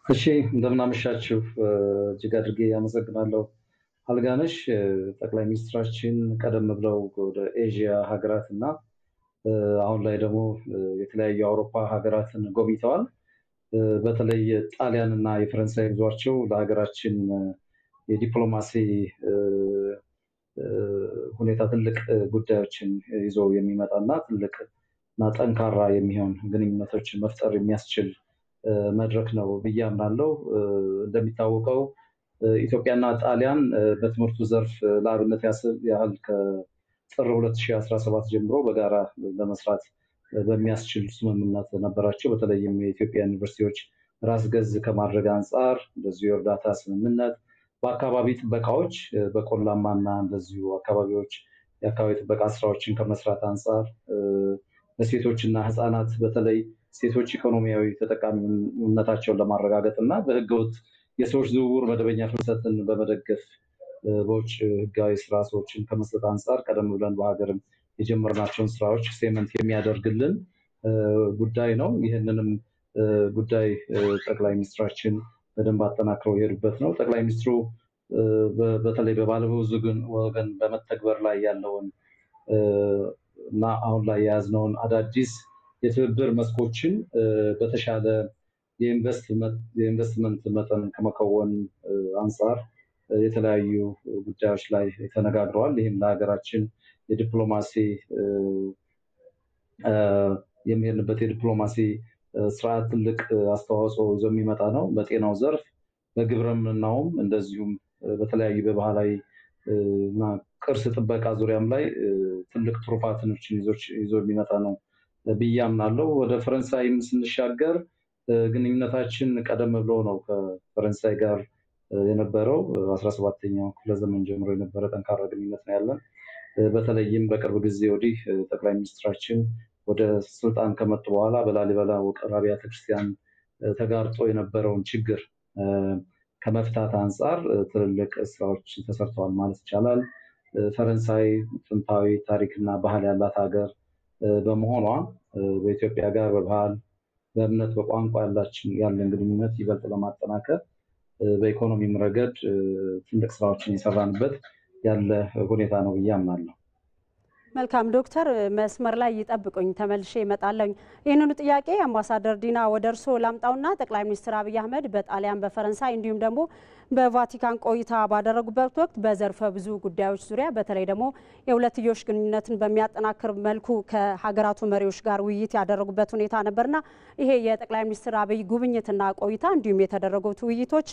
እሺ፣ እንደምናመሻችሁ እጅግ አድርጌ አመሰግናለሁ። አልጋነሽ ጠቅላይ ሚኒስትራችን ቀደም ብለው ወደ ኤዥያ ሀገራትና አሁን ላይ ደግሞ የተለያዩ የአውሮፓ ሀገራትን ጎብኝተዋል። በተለይ ጣሊያን እና የፈረንሳይ ጉዟቸው ለሀገራችን የዲፕሎማሲ ሁኔታ ትልቅ ጉዳዮችን ይዞ የሚመጣና ትልቅና ጠንካራ የሚሆን ግንኙነቶችን መፍጠር የሚያስችል መድረክ ነው ብዬ አምናለሁ። እንደሚታወቀው ኢትዮጵያና ጣሊያን በትምህርቱ ዘርፍ ለአብነት ያህል ከጥር 2017 ጀምሮ በጋራ ለመስራት በሚያስችል ስምምነት ነበራቸው። በተለይም የኢትዮጵያ ዩኒቨርሲቲዎች ራስ ገዝ ከማድረግ አንጻር እንደዚሁ የእርዳታ ስምምነት፣ በአካባቢ ጥበቃዎች በቆላማና እንደዚሁ አካባቢዎች የአካባቢ ጥበቃ ስራዎችን ከመስራት አንጻር ለሴቶችና ህፃናት በተለይ ሴቶች ኢኮኖሚያዊ ተጠቃሚነታቸውን ለማረጋገጥ እና በህገወጥ የሰዎች ዝውውር መደበኛ ፍልሰትን በመደገፍ በውጭ ህጋዊ ስራ ሰዎችን ከመስጠት አንጻር ቀደም ብለን በሀገርም የጀመርናቸውን ስራዎች ሴመንት የሚያደርግልን ጉዳይ ነው። ይህንንም ጉዳይ ጠቅላይ ሚኒስትራችን በደንብ አጠናክረው የሄዱበት ነው። ጠቅላይ ሚኒስትሩ በተለይ በባለብዙ ወገን በመተግበር ላይ ያለውን እና አሁን ላይ የያዝነውን አዳዲስ የትብብር መስኮችን በተሻለ የኢንቨስትመንት መጠን ከመከወን አንጻር የተለያዩ ጉዳዮች ላይ ተነጋግረዋል። ይህም ለሀገራችን የዲፕሎማሲ የሚሄድበት የዲፕሎማሲ ስርዓት ትልቅ አስተዋጽኦ ይዞ የሚመጣ ነው። በጤናው ዘርፍ በግብርናውም እንደዚሁም በተለያዩ በባህላዊ እና ቅርስ ጥበቃ ዙሪያም ላይ ትልቅ ትሩፋቶችን ይዞ የሚመጣ ነው ብዬ አምናለሁ። ወደ ፈረንሳይም ስንሻገር ግንኙነታችን ቀደም ብሎ ነው ከፈረንሳይ ጋር የነበረው 17ኛው ክፍለ ዘመን ጀምሮ የነበረ ጠንካራ ግንኙነት ነው ያለን። በተለይም በቅርብ ጊዜ ወዲህ ጠቅላይ ሚኒስትራችን ወደ ስልጣን ከመጡ በኋላ በላሊበላ ውቅር አብያተ ክርስቲያን ተጋርጦ የነበረውን ችግር ከመፍታት አንጻር ትልልቅ ስራዎች ተሰርተዋል ማለት ይቻላል። ፈረንሳይ ጥንታዊ ታሪክና ባህል ያላት ሀገር በመሆኗ በኢትዮጵያ ጋር በባህል፣ በእምነት፣ በቋንቋ ያለን ግንኙነት ይበልጥ ለማጠናከር በኢኮኖሚም ረገድ ትልቅ ስራዎችን የሰራንበት ያለ ሁኔታ ነው ብዬ አምናለሁ። መልካም ዶክተር፣ መስመር ላይ ይጠብቁኝ፣ ተመልሼ እመጣለሁ። ይህንኑ ጥያቄ አምባሳደር ዲና ወደ እርስዎ ላምጣውና ጠቅላይ ሚኒስትር አብይ አህመድ በጣሊያን በፈረንሳይ እንዲሁም ደግሞ በቫቲካን ቆይታ ባደረጉበት ወቅት በዘርፈ ብዙ ጉዳዮች ዙሪያ በተለይ ደግሞ የሁለትዮሽ ግንኙነትን በሚያጠናክር መልኩ ከሀገራቱ መሪዎች ጋር ውይይት ያደረጉበት ሁኔታ ነበርና ይሄ የጠቅላይ ሚኒስትር አብይ ጉብኝትና ቆይታ እንዲሁም የተደረጉት ውይይቶች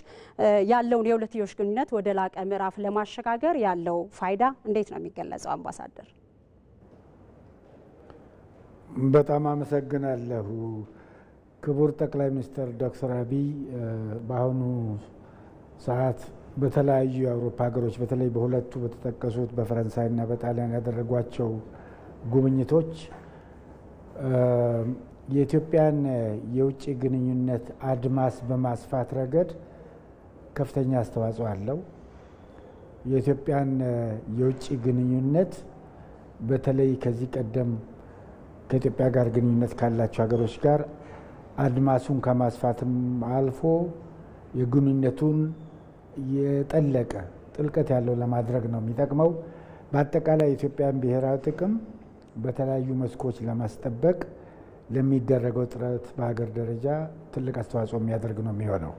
ያለውን የሁለትዮሽ ግንኙነት ወደ ላቀ ምዕራፍ ለማሸጋገር ያለው ፋይዳ እንዴት ነው የሚገለጸው? አምባሳደር በጣም አመሰግናለሁ። ክቡር ጠቅላይ ሚኒስትር ዶክተር አብይ በአሁኑ ሰዓት በተለያዩ የአውሮፓ ሀገሮች በተለይ በሁለቱ በተጠቀሱት በፈረንሳይና በጣሊያን ያደረጓቸው ጉብኝቶች የኢትዮጵያን የውጭ ግንኙነት አድማስ በማስፋት ረገድ ከፍተኛ አስተዋጽኦ አለው። የኢትዮጵያን የውጭ ግንኙነት በተለይ ከዚህ ቀደም ከኢትዮጵያ ጋር ግንኙነት ካላቸው ሀገሮች ጋር አድማሱን ከማስፋትም አልፎ የግንኙነቱን የጠለቀ ጥልቀት ያለው ለማድረግ ነው የሚጠቅመው። በአጠቃላይ የኢትዮጵያን ብሔራዊ ጥቅም በተለያዩ መስኮች ለማስጠበቅ ለሚደረገው ጥረት በሀገር ደረጃ ትልቅ አስተዋጽኦ የሚያደርግ ነው የሚሆነው።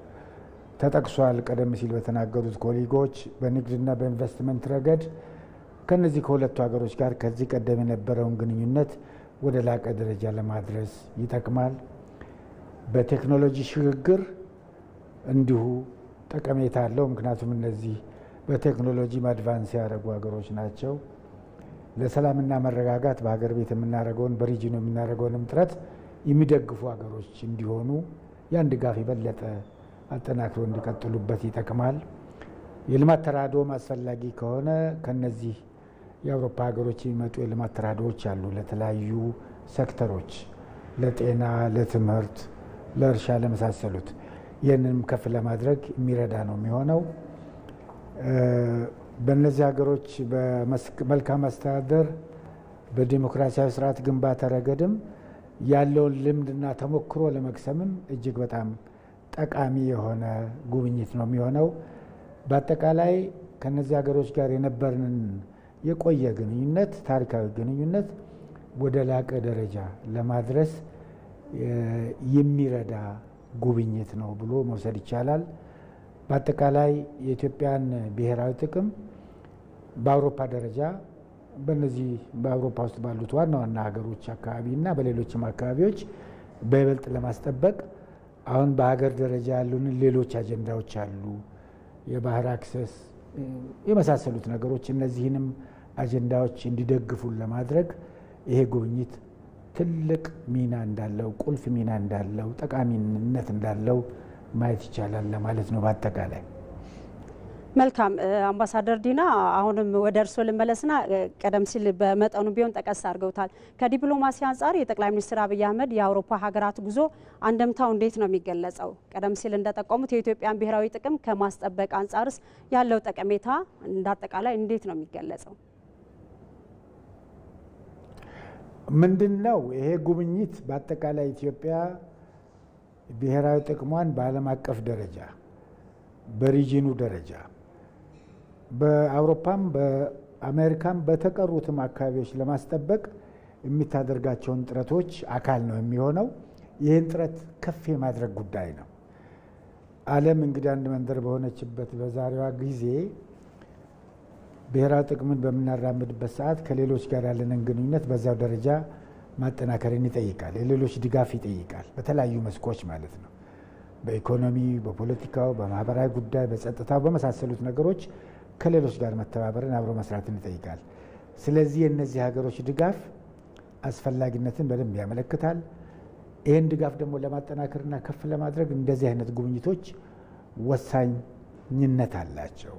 ተጠቅሷል ቀደም ሲል በተናገሩት ኮሊጎች በንግድና በኢንቨስትመንት ረገድ ከነዚህ ከሁለቱ ሀገሮች ጋር ከዚህ ቀደም የነበረውን ግንኙነት ወደ ላቀ ደረጃ ለማድረስ ይጠቅማል። በቴክኖሎጂ ሽግግር እንዲሁ ጠቀሜታ አለው። ምክንያቱም እነዚህ በቴክኖሎጂ አድቫንስ ያደረጉ ሀገሮች ናቸው። ለሰላምና መረጋጋት በሀገር ቤት የምናደርገውን በሪጅኑ የምናደርገውንም ጥረት የሚደግፉ ሀገሮች እንዲሆኑ ያን ድጋፍ የበለጠ አጠናክሮ እንዲቀጥሉበት ይጠቅማል። የልማት ተራድኦም አስፈላጊ ከሆነ ከነዚህ የአውሮፓ ሀገሮች የሚመጡ የልማት ተራድኦዎች አሉ ለተለያዩ ሴክተሮች፣ ለጤና፣ ለትምህርት፣ ለእርሻ ለመሳሰሉት። ይህንንም ከፍ ለማድረግ የሚረዳ ነው የሚሆነው። በእነዚህ ሀገሮች በመልካም አስተዳደር በዲሞክራሲያዊ ስርዓት ግንባታ ረገድም ያለውን ልምድና ተሞክሮ ለመቅሰምም እጅግ በጣም ጠቃሚ የሆነ ጉብኝት ነው የሚሆነው። በአጠቃላይ ከነዚህ ሀገሮች ጋር የነበርንን የቆየ ግንኙነት ታሪካዊ ግንኙነት ወደ ላቀ ደረጃ ለማድረስ የሚረዳ ጉብኝት ነው ብሎ መውሰድ ይቻላል። በአጠቃላይ የኢትዮጵያን ብሔራዊ ጥቅም በአውሮፓ ደረጃ በእነዚህ በአውሮፓ ውስጥ ባሉት ዋና ዋና ሀገሮች አካባቢና በሌሎችም አካባቢዎች በይበልጥ ለማስጠበቅ አሁን በሀገር ደረጃ ያሉንን ሌሎች አጀንዳዎች አሉ፣ የባህር አክሰስ የመሳሰሉት ነገሮች። እነዚህንም አጀንዳዎች እንዲደግፉን ለማድረግ ይሄ ጉብኝት ትልቅ ሚና እንዳለው፣ ቁልፍ ሚና እንዳለው፣ ጠቃሚነት እንዳለው ማየት ይቻላል ለማለት ነው። በአጠቃላይ መልካም አምባሳደር ዲና፣ አሁንም ወደ እርስዎ ልመለስና ቀደም ሲል በመጠኑ ቢሆን ጠቀስ አድርገውታል። ከዲፕሎማሲ አንጻር የጠቅላይ ሚኒስትር አብይ አህመድ የአውሮፓ ሀገራት ጉዞ አንደምታው እንዴት ነው የሚገለጸው? ቀደም ሲል እንደጠቆሙት የኢትዮጵያን ብሔራዊ ጥቅም ከማስጠበቅ አንጻርስ ያለው ጠቀሜታ እንዳጠቃላይ እንዴት ነው የሚገለጸው? ምንድነው ይሄ ጉብኝት? በአጠቃላይ ኢትዮጵያ ብሔራዊ ጥቅሟን በዓለም አቀፍ ደረጃ በሪጂኑ ደረጃ በአውሮፓም በአሜሪካም በተቀሩትም አካባቢዎች ለማስጠበቅ የሚታደርጋቸውን ጥረቶች አካል ነው የሚሆነው። ይህን ጥረት ከፍ የማድረግ ጉዳይ ነው። ዓለም እንግዲህ አንድ መንደር በሆነችበት በዛሬዋ ጊዜ ብሔራዊ ጥቅምን በምናራምድበት ሰዓት ከሌሎች ጋር ያለንን ግንኙነት በዛው ደረጃ ማጠናከርን ይጠይቃል። የሌሎች ድጋፍ ይጠይቃል። በተለያዩ መስኮች ማለት ነው። በኢኮኖሚ፣ በፖለቲካው፣ በማህበራዊ ጉዳይ፣ በጸጥታው በመሳሰሉት ነገሮች ከሌሎች ጋር መተባበርን አብሮ መስራትን ይጠይቃል። ስለዚህ የእነዚህ ሀገሮች ድጋፍ አስፈላጊነትን በደንብ ያመለክታል። ይህን ድጋፍ ደግሞ ለማጠናከርና ከፍ ለማድረግ እንደዚህ አይነት ጉብኝቶች ወሳኝነት አላቸው።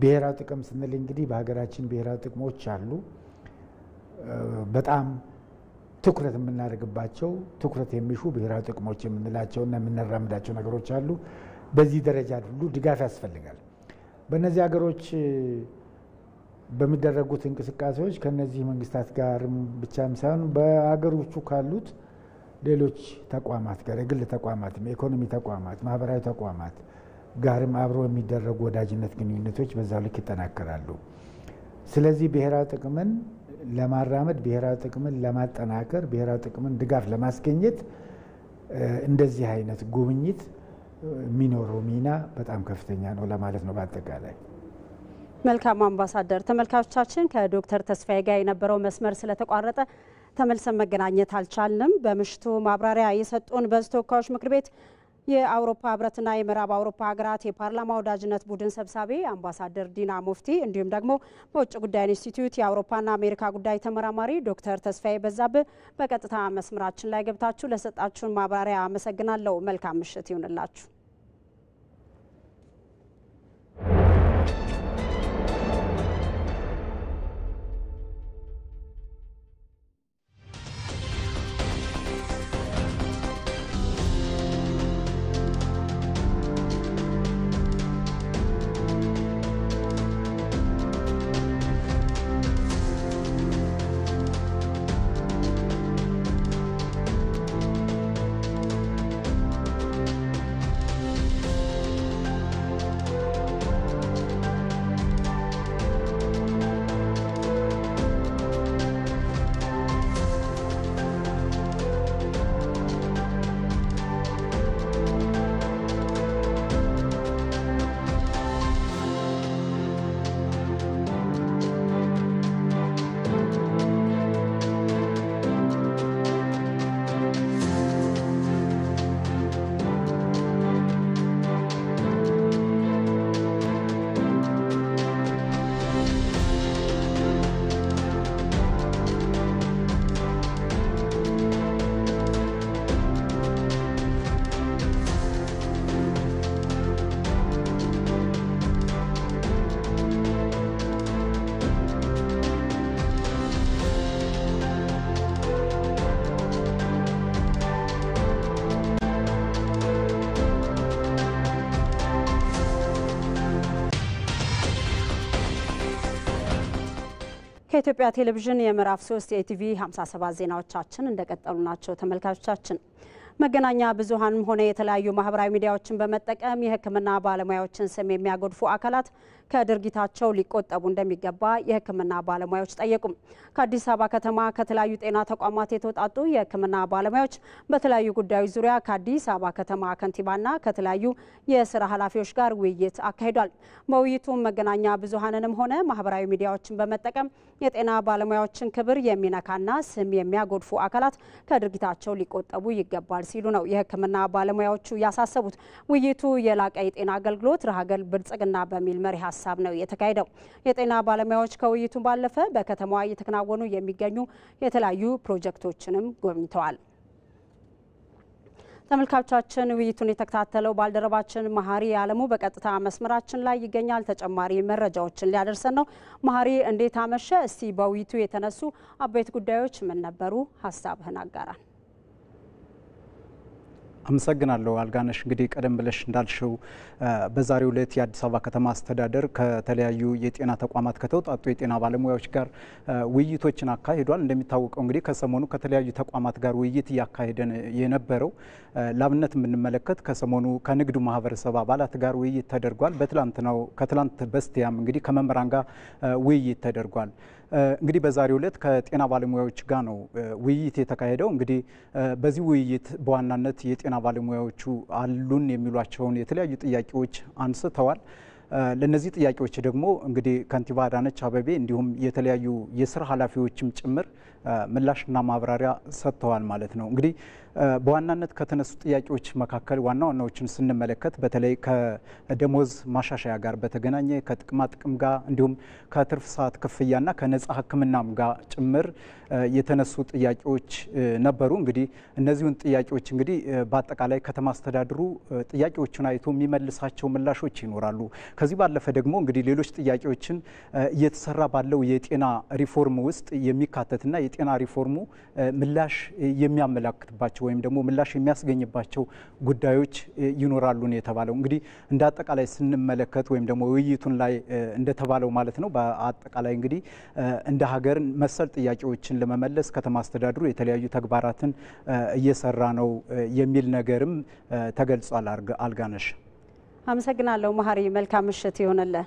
ብሔራዊ ጥቅም ስንል እንግዲህ በሀገራችን ብሔራዊ ጥቅሞች አሉ። በጣም ትኩረት የምናደርግባቸው ትኩረት የሚሹ ብሔራዊ ጥቅሞች የምንላቸውና የምናራምዳቸው ነገሮች አሉ። በዚህ ደረጃ ሁሉ ድጋፍ ያስፈልጋል። በእነዚህ ሀገሮች በሚደረጉት እንቅስቃሴዎች ከነዚህ መንግስታት ጋር ብቻም ሳይሆን በሀገሮቹ ካሉት ሌሎች ተቋማት ጋር የግል ተቋማት፣ የኢኮኖሚ ተቋማት፣ ማህበራዊ ተቋማት ጋርም አብሮ የሚደረጉ ወዳጅነት ግንኙነቶች በዛው ልክ ይጠናከራሉ። ስለዚህ ብሔራዊ ጥቅምን ለማራመድ፣ ብሔራዊ ጥቅምን ለማጠናከር፣ ብሔራዊ ጥቅምን ድጋፍ ለማስገኘት እንደዚህ አይነት ጉብኝት የሚኖረው ሚና በጣም ከፍተኛ ነው ለማለት ነው በአጠቃላይ። መልካም አምባሳደር። ተመልካቾቻችን ከዶክተር ተስፋዬ ጋር የነበረው መስመር ስለተቋረጠ ተመልሰን መገናኘት አልቻልንም። በምሽቱ ማብራሪያ የሰጡን በሕዝብ ተወካዮች ምክር ቤት የአውሮፓ ህብረትና የምዕራብ አውሮፓ ሀገራት የፓርላማ ወዳጅነት ቡድን ሰብሳቢ አምባሳደር ዲና ሙፍቲ እንዲሁም ደግሞ በውጭ ጉዳይ ኢንስቲትዩት የአውሮፓና አሜሪካ ጉዳይ ተመራማሪ ዶክተር ተስፋዬ በዛብህ በቀጥታ መስመራችን ላይ ገብታችሁ ለሰጣችሁን ማብራሪያ አመሰግናለሁ። መልካም ምሽት ይሁንላችሁ። ከኢትዮጵያ ቴሌቪዥን የምዕራፍ 3 የኢቲቪ 57 ዜናዎቻችን እንደቀጠሉ ናቸው። ተመልካቾቻችን መገናኛ ብዙሃንም ሆነ የተለያዩ ማህበራዊ ሚዲያዎችን በመጠቀም የሕክምና ባለሙያዎችን ስም የሚያጎድፉ አካላት ከድርጊታቸው ሊቆጠቡ እንደሚገባ የሕክምና ባለሙያዎች ጠየቁ። ከአዲስ አበባ ከተማ ከተለያዩ ጤና ተቋማት የተውጣጡ የሕክምና ባለሙያዎች በተለያዩ ጉዳዮች ዙሪያ ከአዲስ አበባ ከተማ ከንቲባና ከተለያዩ የስራ ኃላፊዎች ጋር ውይይት አካሂዷል። በውይይቱም መገናኛ ብዙሃንንም ሆነ ማህበራዊ ሚዲያዎችን በመጠቀም የጤና ባለሙያዎችን ክብር የሚነካና ስም የሚያጎድፉ አካላት ከድርጊታቸው ሊቆጠቡ ይገባል ሲሉ ነው የሕክምና ባለሙያዎቹ ያሳሰቡት። ውይይቱ የላቀ የጤና አገልግሎት ረሃገል ብልጽግና በሚል መሪ ሀሳብ ነው የተካሄደው። የጤና ባለሙያዎች ከውይይቱ ባለፈ በከተማዋ እየተከናወኑ የሚገኙ የተለያዩ ፕሮጀክቶችንም ጎብኝተዋል። ተመልካቾቻችን ውይይቱን የተከታተለው ባልደረባችን መሀሪ አለሙ በቀጥታ መስመራችን ላይ ይገኛል። ተጨማሪ መረጃዎችን ሊያደርሰን ነው። መሀሪ እንዴት አመሸ? እስቲ በውይይቱ የተነሱ አበይት ጉዳዮች ምን ነበሩ? ሀሳብህን አጋራን። አመሰግናለሁ አልጋነሽ። እንግዲህ ቀደም ብለሽ እንዳልሽው በዛሬው ዕለት የአዲስ አበባ ከተማ አስተዳደር ከተለያዩ የጤና ተቋማት ከተውጣጡ የጤና ባለሙያዎች ጋር ውይይቶችን አካሂዷል። እንደሚታወቀው እንግዲህ ከሰሞኑ ከተለያዩ ተቋማት ጋር ውይይት እያካሄደን የነበረው ላብነት የምንመለከት ከሰሞኑ ከንግዱ ማህበረሰብ አባላት ጋር ውይይት ተደርጓል። ከትላንት በስቲያም እንግዲህ ከመምህራን ጋር ውይይት ተደርጓል። እንግዲህ በዛሬው ዕለት ከጤና ባለሙያዎች ጋር ነው ውይይት የተካሄደው። እንግዲህ በዚህ ውይይት በዋናነት የጤና ባለሙያዎቹ አሉን የሚሏቸውን የተለያዩ ጥያቄዎች አንስተዋል። ለነዚህ ጥያቄዎች ደግሞ እንግዲህ ከንቲባ አዳነች አቤቤ እንዲሁም የተለያዩ የስራ ኃላፊዎችም ጭምር ምላሽና ማብራሪያ ሰጥተዋል ማለት ነው። እንግዲህ በዋናነት ከተነሱ ጥያቄዎች መካከል ዋና ዋናዎችን ስንመለከት በተለይ ከደሞዝ ማሻሻያ ጋር በተገናኘ ከጥቅማ ጥቅም ጋር እንዲሁም ከትርፍ ሰዓት ክፍያና ከነጻ ሕክምናም ጋር ጭምር የተነሱ ጥያቄዎች ነበሩ። እንግዲህ እነዚሁን ጥያቄዎች እንግዲህ በአጠቃላይ ከተማ አስተዳደሩ ጥያቄዎችን አይቶ የሚመልሳቸው ምላሾች ይኖራሉ። ከዚህ ባለፈ ደግሞ እንግዲህ ሌሎች ጥያቄዎችን እየተሰራ ባለው የጤና ሪፎርም ውስጥ የሚካተትና የጤና ሪፎርሙ ምላሽ የሚያመላክትባቸው ወይም ደግሞ ምላሽ የሚያስገኝባቸው ጉዳዮች ይኖራሉ ነው የተባለው። እንግዲህ እንደ አጠቃላይ ስንመለከት ወይም ደግሞ ውይይቱን ላይ እንደተባለው ማለት ነው በአጠቃላይ እንግዲህ እንደ ሀገር መሰል ጥያቄዎችን ለመመለስ ከተማ አስተዳደሩ የተለያዩ ተግባራትን እየሰራ ነው የሚል ነገርም ተገልጿል። አልጋነሽ አመሰግናለሁ። መሀሪ መልካም ምሽት ይሆንልህ።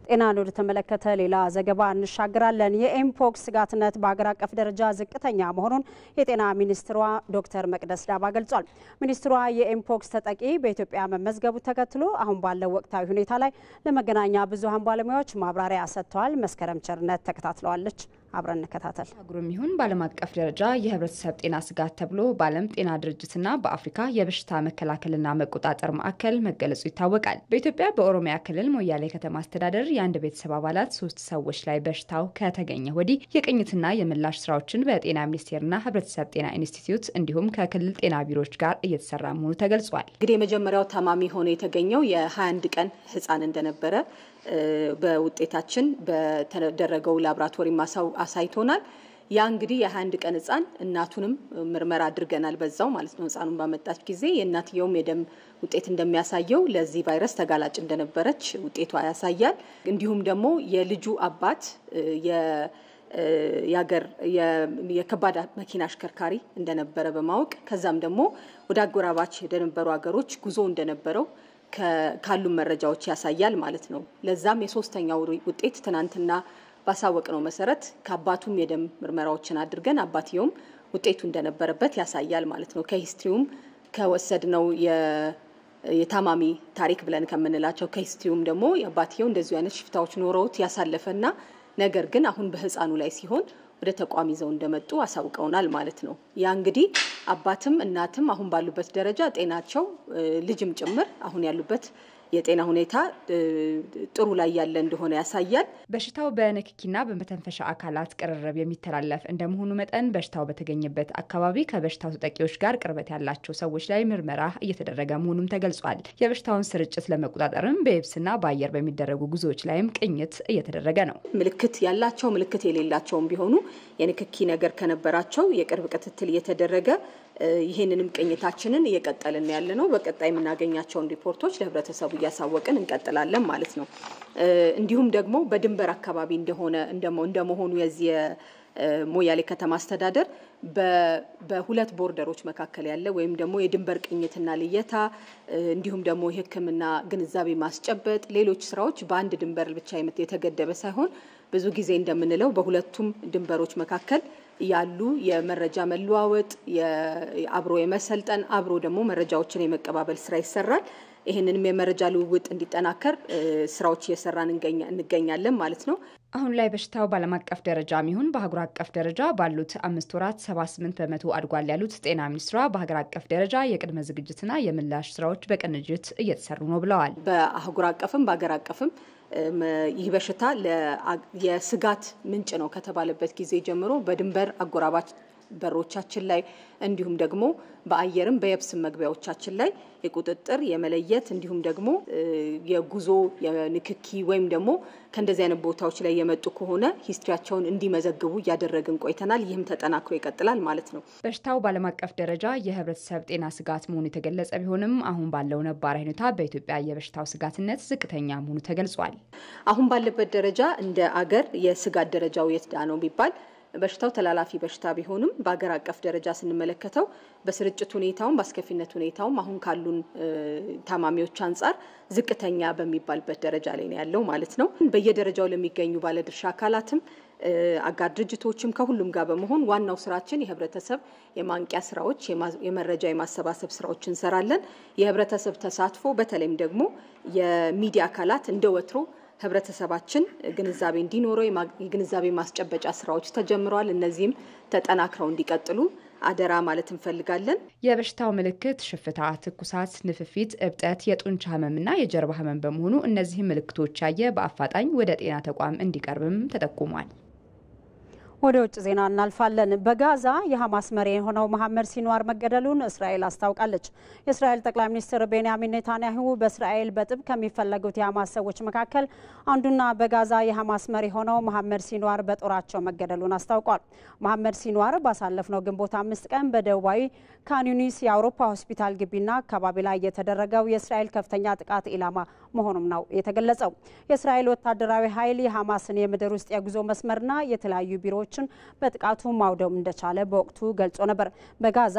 ጤናን ወደ ተመለከተ ሌላ ዘገባ እንሻገራለን። የኤምፖክስ ስጋትነት በሀገር አቀፍ ደረጃ ዝቅተኛ መሆኑን የጤና ሚኒስትሯ ዶክተር መቅደስ ዳባ ገልጿል። ሚኒስትሯ የኤምፖክስ ተጠቂ በኢትዮጵያ መመዝገቡ ተከትሎ አሁን ባለው ወቅታዊ ሁኔታ ላይ ለመገናኛ ብዙሃን ባለሙያዎች ማብራሪያ ሰጥተዋል። መስከረም ቸርነት ተከታትለዋለች። አብረን እንከታተል። አህጉሩም ይሁን በዓለም አቀፍ ደረጃ የህብረተሰብ ጤና ስጋት ተብሎ በዓለም ጤና ድርጅትና በአፍሪካ የበሽታ መከላከልና መቆጣጠር ማዕከል መገለጹ ይታወቃል። በኢትዮጵያ በኦሮሚያ ክልል ሞያሌ ከተማ አስተዳደር የአንድ ቤተሰብ አባላት 3 ሰዎች ላይ በሽታው ከተገኘ ወዲህ የቅኝትና የምላሽ ስራዎችን በጤና ሚኒስቴርና ህብረተሰብ ጤና ኢንስቲትዩት እንዲሁም ከክልል ጤና ቢሮዎች ጋር እየተሰራ መሆኑ ተገልጿል። እንግዲህ የመጀመሪያው ታማሚ ሆኖ የተገኘው የ21 ቀን ህፃን እንደነበረ በውጤታችን በተደረገው ላብራቶሪ አሳይቶናል። ያ እንግዲህ የ21 ቀን ህፃን እናቱንም ምርመራ አድርገናል በዛው ማለት ነው። ህፃኑን ባመጣች ጊዜ የእናትየውም የደም ውጤት እንደሚያሳየው ለዚህ ቫይረስ ተጋላጭ እንደነበረች ውጤቷ ያሳያል። እንዲሁም ደግሞ የልጁ አባት የከባድ መኪና አሽከርካሪ እንደነበረ በማወቅ ከዛም ደግሞ ወደ አጎራባች የነበሩ ሀገሮች ጉዞ እንደነበረው ካሉ መረጃዎች ያሳያል ማለት ነው። ለዛም የሶስተኛው ውጤት ትናንትና ባሳወቅነው መሰረት ከአባቱም የደም ምርመራዎችን አድርገን አባትየውም ውጤቱ እንደነበረበት ያሳያል ማለት ነው። ከሂስትሪውም ከወሰድነው የታማሚ ታሪክ ብለን ከምንላቸው ከሂስትሪውም ደግሞ የአባትየው እንደዚህ አይነት ሽፍታዎች ኖረውት ያሳለፈና ነገር ግን አሁን በህፃኑ ላይ ሲሆን ወደ ተቋም ይዘው እንደመጡ አሳውቀውናል ማለት ነው። ያ እንግዲህ አባትም እናትም አሁን ባሉበት ደረጃ ጤናቸው ልጅም ጭምር አሁን ያሉበት የጤና ሁኔታ ጥሩ ላይ ያለ እንደሆነ ያሳያል። በሽታው በንክኪና በመተንፈሻ አካላት ቅርርብ የሚተላለፍ እንደመሆኑ መጠን በሽታው በተገኘበት አካባቢ ከበሽታው ተጠቂዎች ጋር ቅርበት ያላቸው ሰዎች ላይ ምርመራ እየተደረገ መሆኑም ተገልጿል። የበሽታውን ስርጭት ለመቆጣጠርም በየብስና በአየር በሚደረጉ ጉዞዎች ላይም ቅኝት እየተደረገ ነው። ምልክት ያላቸው ምልክት የሌላቸውም ቢሆኑ የንክኪ ነገር ከነበራቸው የቅርብ ክትትል እየተደረገ ይሄንንም ቅኝታችንን እየቀጠልን ያለ ነው። በቀጣይ የምናገኛቸውን ሪፖርቶች ለህብረተሰቡ እያሳወቅን እንቀጥላለን ማለት ነው። እንዲሁም ደግሞ በድንበር አካባቢ እንደመሆኑ የዚህ ሞያሌ ከተማ አስተዳደር በሁለት ቦርደሮች መካከል ያለ ወይም ደግሞ የድንበር ቅኝትና ልየታ እንዲሁም ደግሞ የሕክምና ግንዛቤ ማስጨበጥ ሌሎች ስራዎች በአንድ ድንበር ብቻ የተገደበ ሳይሆን ብዙ ጊዜ እንደምንለው በሁለቱም ድንበሮች መካከል ያሉ የመረጃ መለዋወጥ አብሮ የመሰልጠን አብሮ ደግሞ መረጃዎችን የመቀባበል ስራ ይሰራል። ይሄንንም የመረጃ ልውውጥ እንዲጠናከር ስራዎች እየሰራን እንገኛለን ማለት ነው። አሁን ላይ በሽታው በዓለም አቀፍ ደረጃም ይሁን በአህጉር አቀፍ ደረጃ ባሉት 5 ወራት 78 በመቶ አድጓል ያሉት ጤና ሚኒስትሯ በሀገር አቀፍ ደረጃ የቅድመ ዝግጅትና የምላሽ ስራዎች በቅንጅት እየተሰሩ ነው ብለዋል። በአህጉር አቀፍም በሀገር አቀፍም ይህ በሽታ የስጋት ምንጭ ነው ከተባለበት ጊዜ ጀምሮ በድንበር አጎራባች በሮቻችን ላይ እንዲሁም ደግሞ በአየርም በየብስ መግቢያዎቻችን ላይ የቁጥጥር የመለየት እንዲሁም ደግሞ የጉዞ የንክኪ ወይም ደግሞ ከእንደዚህ አይነት ቦታዎች ላይ የመጡ ከሆነ ሂስትሪያቸውን እንዲመዘግቡ እያደረግን ቆይተናል። ይህም ተጠናክሮ ይቀጥላል ማለት ነው። በሽታው በዓለም አቀፍ ደረጃ የህብረተሰብ ጤና ስጋት መሆኑ የተገለጸ ቢሆንም አሁን ባለው ነባራዊ ሁኔታ በኢትዮጵያ የበሽታው ስጋትነት ዝቅተኛ መሆኑ ተገልጿል። አሁን ባለበት ደረጃ እንደ አገር የስጋት ደረጃው የትዳ ነው ቢባል በሽታው ተላላፊ በሽታ ቢሆንም በአገር አቀፍ ደረጃ ስንመለከተው በስርጭት ሁኔታውም በአስከፊነት ሁኔታውም አሁን ካሉን ታማሚዎች አንጻር ዝቅተኛ በሚባልበት ደረጃ ላይ ነው ያለው ማለት ነው። በየደረጃው ለሚገኙ ባለድርሻ አካላትም አጋር ድርጅቶችም ከሁሉም ጋር በመሆን ዋናው ስራችን የህብረተሰብ የማንቂያ ስራዎች የመረጃ የማሰባሰብ ስራዎች እንሰራለን። የህብረተሰብ ተሳትፎ በተለይም ደግሞ የሚዲያ አካላት እንደወትሮ ህብረተሰባችን ግንዛቤ እንዲኖረው የግንዛቤ ማስጨበጫ ስራዎች ተጀምረዋል። እነዚህም ተጠናክረው እንዲቀጥሉ አደራ ማለት እንፈልጋለን። የበሽታው ምልክት ሽፍታ፣ ትኩሳት፣ ንፍፊት፣ እብጠት፣ የጡንቻ ህመምና የጀርባ ህመም በመሆኑ እነዚህ ምልክቶች ያየ በአፋጣኝ ወደ ጤና ተቋም እንዲቀርብም ተጠቁሟል። ወደ ውጭ ዜና እናልፋለን። በጋዛ የሐማስ መሪ የሆነው መሐመድ ሲንዋር መገደሉን እስራኤል አስታውቃለች። የእስራኤል ጠቅላይ ሚኒስትር ቤንያሚን ኔታንያሁ በእስራኤል በጥብቅ ከሚፈለጉት የሐማስ ሰዎች መካከል አንዱና በጋዛ የሐማስ መሪ የሆነው መሐመድ ሲንዋር በጦራቸው መገደሉን አስታውቋል። መሐመድ ሲንዋር ባሳለፍነው ግንቦት 5 ቀን በደቡባዊ ካን ዩኒስ የአውሮፓ ሆስፒታል ግቢና አካባቢ ላይ የተደረገው የእስራኤል ከፍተኛ ጥቃት ኢላማ መሆኑም ነው የተገለጸው። የእስራኤል ወታደራዊ ኃይል የሐማስን የምድር ውስጥ የጉዞ መስመርና የተለያዩ ቢሮዎችን በጥቃቱ ማውደም እንደቻለ በወቅቱ ገልጾ ነበር። በጋዛ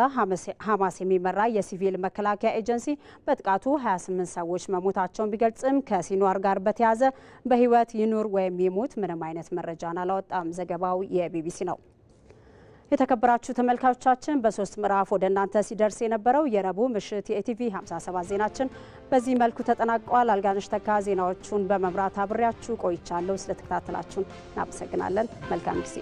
ሐማስ የሚመራ የሲቪል መከላከያ ኤጀንሲ በጥቃቱ 28 ሰዎች መሞታቸውን ቢገልጽም ከሲንዋር ጋር በተያያዘ በህይወት ይኑር ወይም ይሙት ምንም አይነት መረጃን አላወጣም። ዘገባው የቢቢሲ ነው። የተከበራችሁ ተመልካቾቻችን በ3 ምዕራፍ ወደ እናንተ ሲደርስ የነበረው የረቡዕ ምሽት የኢቲቪ 57 ዜናችን በዚህ መልኩ ተጠናቋል። አልጋነሽ ተካ ዜናዎቹን በመምራት አብሬያችሁ ቆይቻለሁ። ስለተከታተላችሁን እናመሰግናለን። መልካም ጊዜ